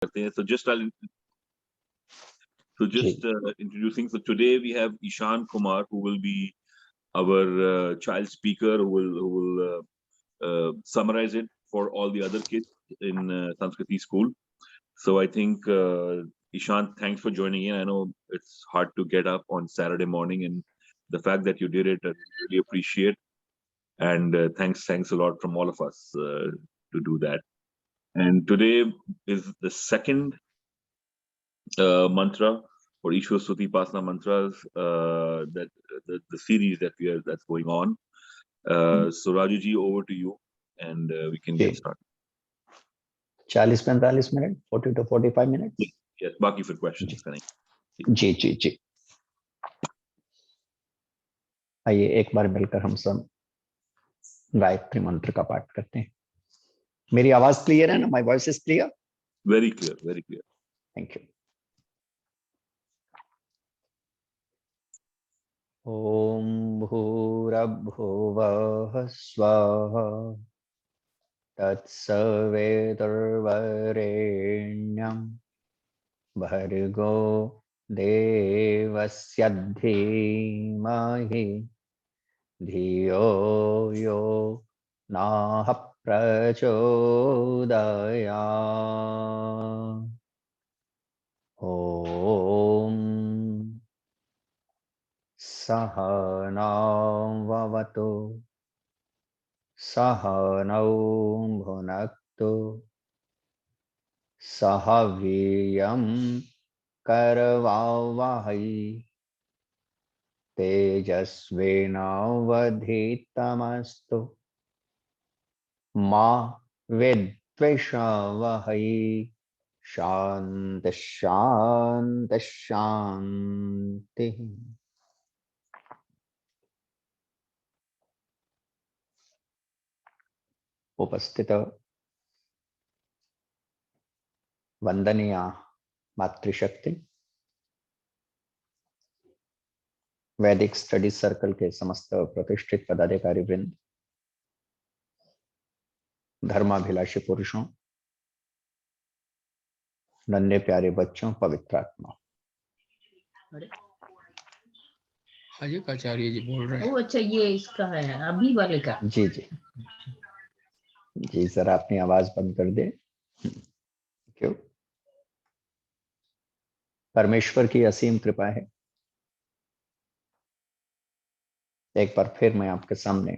करते हैं. Introducing. So today we have Ishan Kumar, who will be our child speaker, who will summarize it for all the other kids in Sanskriti school. So I think Ishan, thanks for joining in. I know it's hard to get up on Saturday morning, and the fact that you did it, I really appreciate. And thanks a lot from all of us to do that. And today is the second mantra for Ishwar Stuti Pasna mantras, that the series that's going on. So Raju ji, over to you, and we can get started. 40-45 minutes, 40 to 45 minutes. Yes, बाकी फिर questions करेंगे. जी. आइए एक बार मिलकर हम सब गायत्री मंत्र का पाठ करते हैं. मेरी आवाज क्लियर है ना? My voice is clear? Very clear, very clear. Thank you. ओम भूरभुवः स्वः तत्सवितुर्वरेण्यं भर्गो देवस्य धीमहि धियो यो नः प्रचोदयात्. ॐ सहनाववतु सहनौ भुनक्तु सह वीर्यं करवावहै तेजस्विनावधीतमस्तु मा विद्विषावहै. शान्तिः शान्तिः शान्तिः. उपस्थित वंदनीय मातृशक्ति, वैदिक स्टडी सर्कल के समस्त प्रतिष्ठित पदाधिकारी वृंद, धर्माभिलाषी पुरुषों, नन्हे प्यारे बच्चों, पवित्र आत्मा. आचार्य जी बोल रहे हैं. अच्छा, ये इसका है अभी वाले का. जी सर, अपनी आवाज बंद कर दे. क्यों? परमेश्वर की असीम कृपा है. एक बार फिर मैं आपके सामने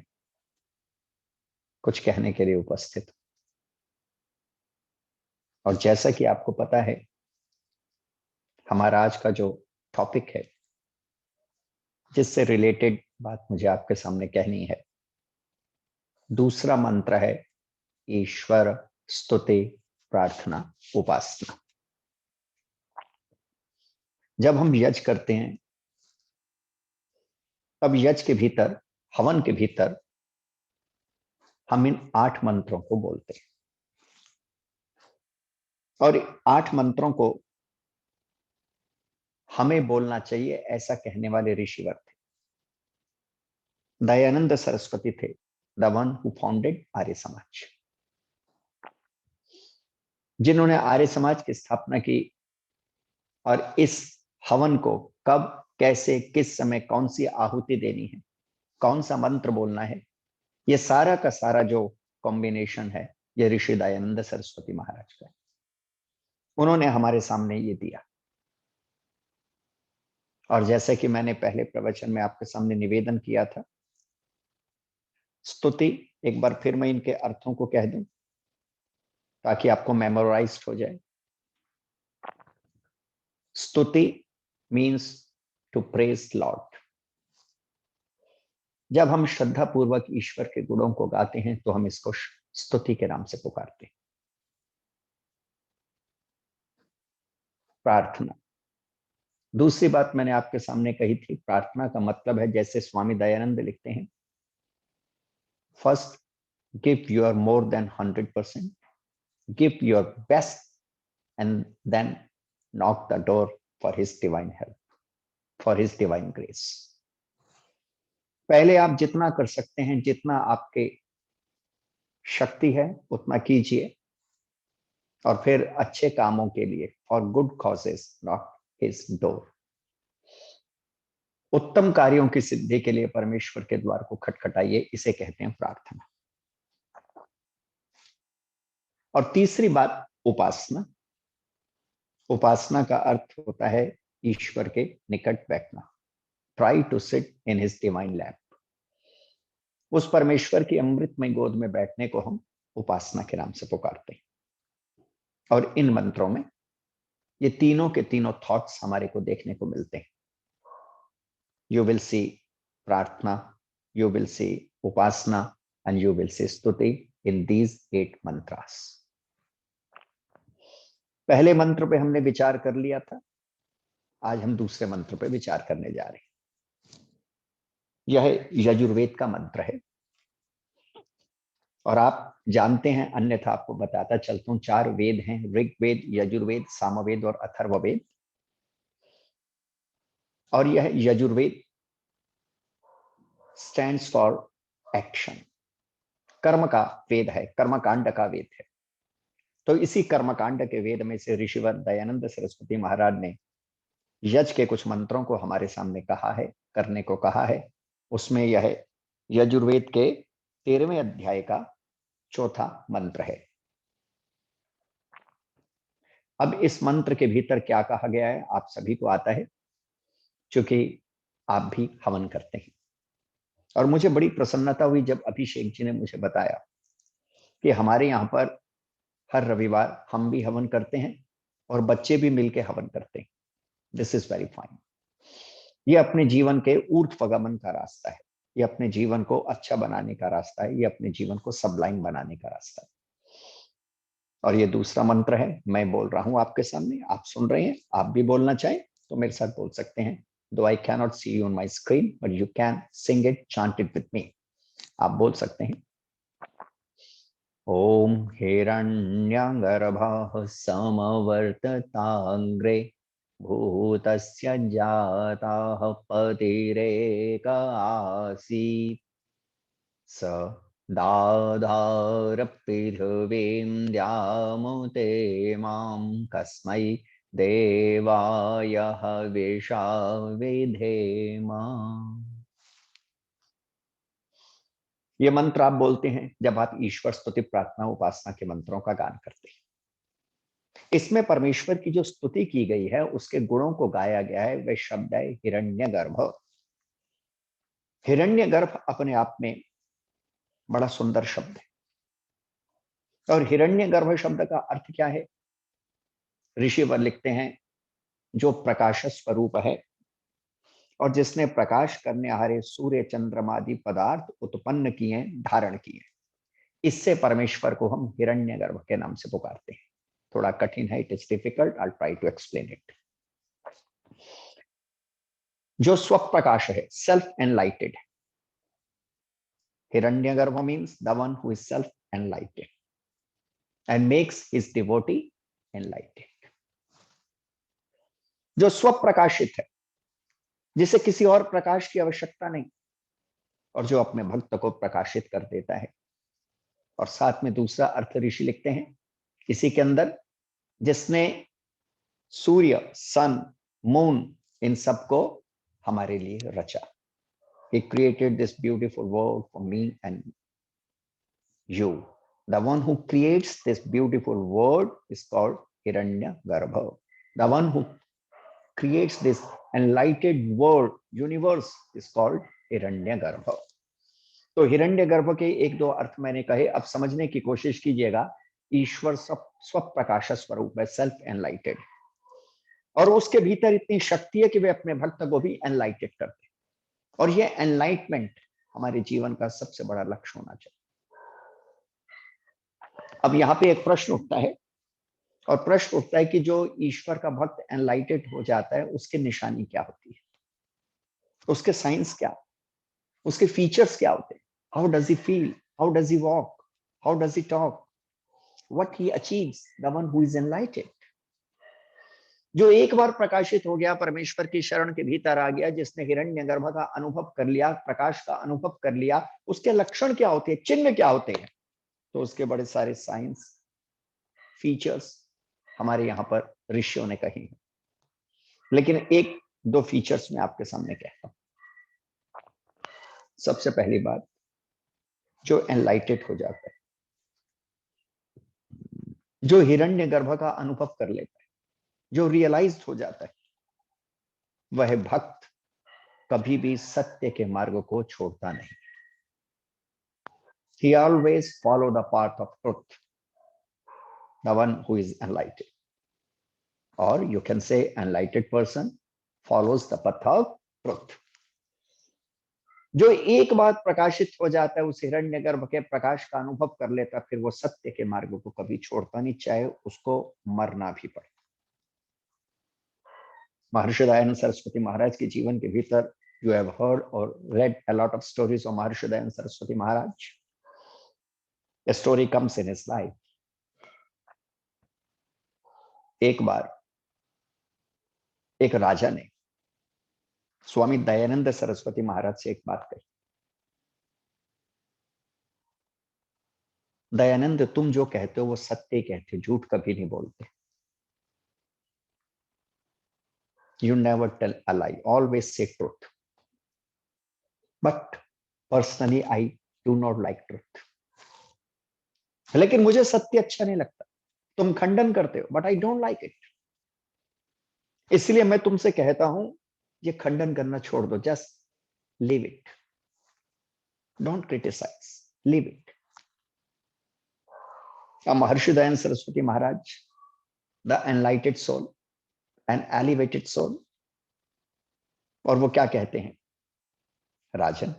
कुछ कहने के लिए उपस्थित. और जैसा कि आपको पता है, हमारा आज का जो टॉपिक है, जिससे रिलेटेड बात मुझे आपके सामने कहनी है, दूसरा मंत्र है ईश्वर स्तुति प्रार्थना उपासना. जब हम यज्ञ करते हैं, तब यज्ञ के भीतर, हवन के भीतर हम इन 8 मंत्रों को बोलते हैं. और 8 मंत्रों को हमें बोलना चाहिए, ऐसा कहने वाले ऋषिवर थे. दयानंद सरस्वती थे, the one who founded Arya Samaj, जिन्होंने आर्य समाज की स्थापना की. और इस हवन को कब, कैसे, किस समय, कौन सी आहुति देनी है, कौन सा मंत्र बोलना है, ये सारा का सारा जो कॉम्बिनेशन है, ये ऋषि दयानंद सरस्वती महाराज का है. उन्होंने हमारे सामने ये दिया. और जैसे कि मैंने पहले प्रवचन में आपके सामने निवेदन किया था, स्तुति, एक बार फिर मैं इनके अर्थों को कह दूं ताकि आपको मेमोराइज्ड हो जाए. स्तुति मीन्स टू प्रेज लॉर्ड. जब हम श्रद्धा पूर्वक ईश्वर के गुणों को गाते हैं तो हम इसको स्तुति के नाम से पुकारते हैं. प्रार्थना, दूसरी बात मैंने आपके सामने कही थी, प्रार्थना का मतलब है, जैसे स्वामी दयानंद लिखते हैं, first give your more than 100%, give your best, and then knock the door for his divine help, for his divine grace. पहले आप जितना कर सकते हैं, जितना आपके शक्ति है, उतना कीजिए. और फिर अच्छे कामों के लिए, for good causes not his door. उत्तम कार्यों की सिद्धि के लिए परमेश्वर के द्वार को खटखटाइए, इसे कहते हैं प्रार्थना। और तीसरी बात, उपासना। उपासना का अर्थ होता है ईश्वर के निकट बैठना, try to sit in his divine lap. उस परमेश्वर की अमृतमय गोद में बैठने को हम उपासना के नाम से पुकारते हैं। और इन मंत्रों में ये तीनों के तीनों थॉट्स हमारे को देखने को मिलते हैं। यू विल सी प्रार्थना, you will see Upasana and you will see स्तुति इन दीज 8 मंत्रास। पहले मंत्र पे हमने विचार कर लिया था, आज हम दूसरे मंत्र पे विचार करने जा रहे हैं। यह यजुर्वेद का मंत्र है और आप जानते हैं, अन्यथा आपको बताता चलता हूं, 4 वेद हैं, ऋग्वेद, यजुर्वेद, सामवेद और अथर्ववेद। और यह यजुर्वेद स्टैंड्स फॉर एक्शन, कर्म का वेद है, कर्मकांड का वेद है। तो इसी कर्मकांड के वेद में से ऋषिवर दयानंद सरस्वती महाराज ने यज के कुछ मंत्रों को हमारे सामने कहा है, करने को कहा है। उसमें यह यजुर्वेद के 13वें अध्याय का 4था मंत्र है। अब इस मंत्र के भीतर क्या कहा गया है आप सभी को आता है, क्योंकि आप भी हवन करते हैं। और मुझे बड़ी प्रसन्नता हुई जब अभिषेक जी ने मुझे बताया कि हमारे यहाँ पर हर रविवार हम भी हवन करते हैं और बच्चे भी मिलके हवन करते हैं। This is very fine. ये अपने जीवन के ऊर्ध्वगमन का रास्ता है, ये अपने जीवन को अच्छा बनाने का रास्ता है, ये अपने जीवन को सबलाइन बनाने का रास्ता है। और ये दूसरा मंत्र है, मैं बोल रहा हूं आपके सामने, आप सुन रहे हैं। आप भी बोलना चाहें तो मेरे साथ बोल सकते हैं। दो I cannot see you on my screen but you can sing it, chant it with me. आप बोल सकते हैं। ओम हिरण्यगर्भः समवर्तताग्रे भूतस्य जातः पतिरेक आसीत् स दाधार पृथिवीं द्यामुते मां कस्मै देवाय हविषा विधेम। ये मंत्र आप बोलते हैं जब आप ईश्वर स्तुति, प्रार्थना, उपासना के मंत्रों का गान करते हैं। इसमें परमेश्वर की जो स्तुति की गई है, उसके गुणों को गाया गया है। वह शब्द है हिरण्यगर्भ। हिरण्यगर्भ अपने आप में बड़ा सुंदर शब्द है। और हिरण्यगर्भ शब्द का अर्थ क्या है? ऋषिवर लिखते हैं जो प्रकाश स्वरूप है और जिसने प्रकाश करने हारे सूर्य चंद्रमादि पदार्थ उत्पन्न किए, धारण किए, इससे परमेश्वर को हम हिरण्यगर्भ के नाम से पुकारते हैं। थोड़ा कठिन है, it is difficult, I try to explain it. जो स्वप्रकाश है, सेल्फ एनलाइटेड है। हिरण्यगर्भ means the one who is self enlightened and makes his devotee enlightened. जो स्वप्रकाशित है, जिसे किसी और प्रकाश की आवश्यकता नहीं, और जो अपने भक्त को प्रकाशित कर देता है। और साथ में दूसरा अर्थ ऋषि लिखते हैं इसी के अंदर, जिसने सूर्य, सन, मून, इन सबको हमारे लिए रचा। He created this beautiful world for me and you. The one who creates this beautiful world is called Hiranyagarbha. The one who creates this enlightened world, universe is called Hiranyagarbha. तो हिरण्यगर्भ के 1-2 अर्थ मैंने कहे, अब समझने की कोशिश कीजिएगा। ईश्वर स्वप्रकाश स्वरूप है, सेल्फ एनलाइटेड, और उसके भीतर इतनी शक्ति है कि वे अपने भक्त को भी एनलाइटेड करते हैं। और ये एनलाइटमेंट हमारे जीवन का सबसे बड़ा लक्ष्य होना चाहिए। अब यहाँ पे एक प्रश्न उठता है, और प्रश्न उठता है कि जो ईश्वर का भक्त एनलाइटेड हो जाता है, उसकी निशानी क्या होती है, उसके साइंस क्या, उसके फीचर्स क्या होते हैं? How does he feel, how does he walk, how does he talk, what he achieves the one who is एनलाइटेड। जो एक बार प्रकाशित हो गया, परमेश्वर की शरण के भीतर आ गया, जिसने हिरण्यगर्भ का अनुभव कर लिया, प्रकाश का अनुभव कर लिया, उसके लक्षण क्या होते हैं, चिन्ह क्या होते हैं? तो उसके बड़े सारे साइंस, फीचर्स हमारे यहाँ पर ऋषियों ने कही हैं, लेकिन एक दो फीचर्स मैं आपके सामने कहता हूं। सबसे पहली बात, जो एनलाइटेड हो जाता है, जो हिरण्यगर्भ का अनुभव कर लेता है, जो रियलाइज्ड हो जाता है, वह भक्त कभी भी सत्य के मार्ग को छोड़ता नहीं। He always follow the path of truth, the one who is enlightened. Or you can say enlightened person follows the path of truth. जो एक बार प्रकाशित हो जाता है, उस हिरण्यगर्भ के प्रकाश का अनुभव कर लेता है, फिर वो सत्य के मार्ग को कभी छोड़ता नहीं, चाहे उसको मरना भी पड़े। महर्षि दयानंद सरस्वती महाराज के जीवन के भीतर you have heard or read a lot of stories of Maharshi Dayanand Saraswati Maharaj. A story comes in his life. एक बार एक राजा ने स्वामी दयानंद सरस्वती महाराज से एक बात कही, दयानंद, तुम जो कहते हो वो सत्य कहते हो, झूठ कभी नहीं बोलते। You never tell a lie, always say truth. But personally I do not like truth. लेकिन मुझे सत्य अच्छा नहीं लगता। तुम खंडन करते हो, but I don't like it. इसलिए मैं तुमसे कहता हूं, ये खंडन करना छोड़ दो, just leave it, don't criticize, leave it. Maharshi Dayanand Saraswati Maharaj, the enlightened soul, an elevated soul, और वो क्या कहते हैं, राजन,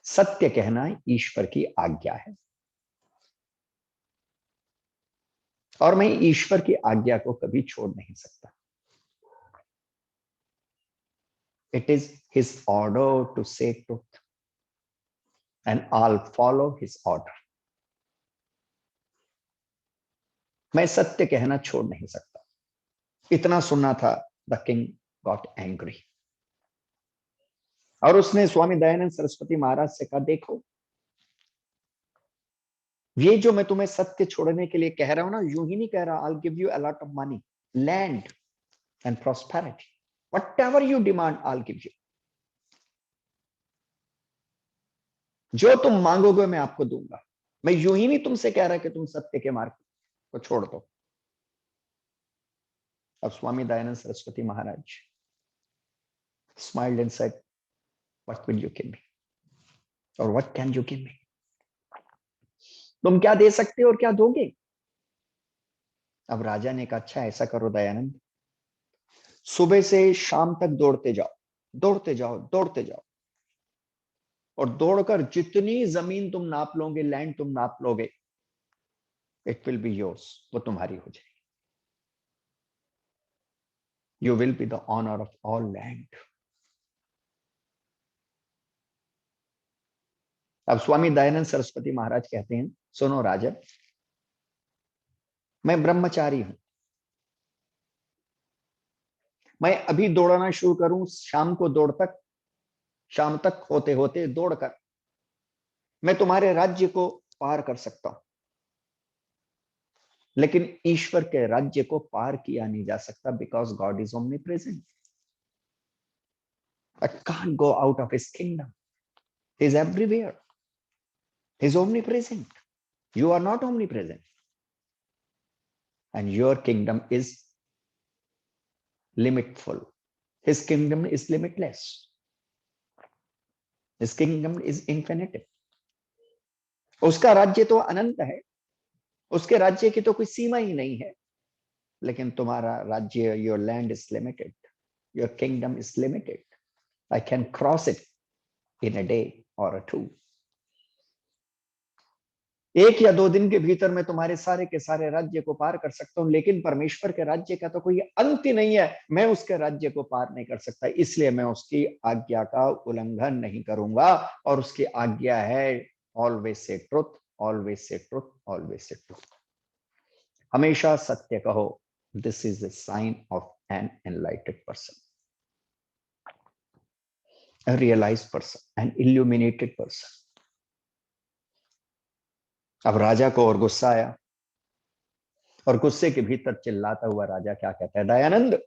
सत्य कहना ईश्वर की आज्ञा है, और मैं ईश्वर की आज्ञा को कभी छोड़ नहीं सकता। It is his order to say truth, and I'll follow his order. मैं सत्य कहना छोड़ नहीं सकता। इतना सुनना था, द किंग गॉट एंग्री, और उसने स्वामी दयानंद सरस्वती महाराज से कहा, देखो, ये जो मैं तुम्हें सत्य छोड़ने के लिए कह रहा हूं ना, यूं ही नहीं कह रहा, I'll give you a lot of money, land and prosperity, whatever you demand I'll give you. जो तुम मांगोगे मैं आपको दूंगा। मैं यूं ही नहीं तुमसे कह रहा कि तुम सत्य के मार्ग को छोड़ दो। अब स्वामी दयानंद सरस्वती महाराज smiled and said, what will you give me, or what can you give me? तुम क्या दे सकते हो और क्या दोगे? अब राजा ने कहा, अच्छा ऐसा करो दयानंद, सुबह से शाम तक दौड़ते जाओ, दौड़ते जाओ, दौड़ते जाओ, और दौड़कर जितनी जमीन तुम नाप लोगे, लैंड तुम नाप लोगे, इट विल बी योर्स, वो तुम्हारी हो जाएगी। You will be the honour of all land. अब स्वामी दयानंद सरस्वती महाराज कहते हैं, सुनो राजन, मैं ब्रह्मचारी हूं, मैं अभी दौड़ना शुरू करूं, शाम को शाम तक होते होते दौड़कर मैं तुम्हारे राज्य को पार कर सकता हूं, लेकिन ईश्वर के राज्य को पार किया नहीं जा सकता, because God is omnipresent. I can't go out of his kingdom. He is everywhere. He is omnipresent. You are not omnipresent. And your kingdom is limitful. His kingdom is limitless. His kingdom is infinite. उसका राज्य तो अनंत है, उसके राज्य की तो कोई सीमा ही नहीं है, लेकिन तुम्हारा राज्य, your land is limited, your kingdom is limited. I can cross it in a day or a two. एक या दो दिन के भीतर मैं तुम्हारे सारे के सारे राज्य को पार कर सकता हूं, लेकिन परमेश्वर के राज्य का तो कोई अंत ही नहीं है, मैं उसके राज्य को पार नहीं कर सकता, इसलिए मैं उसकी आज्ञा का उल्लंघन नहीं करूंगा, और उसकी आज्ञा है always say truth, always say truth, always say truth. हमेशा सत्य कहो। This is the sign of an enlightened person, a realized person, an illuminated person. अब राजा को और गुस्सा आया, और गुस्से के भीतर चिल्लाता हुआ राजा क्या कहता है, दयानंद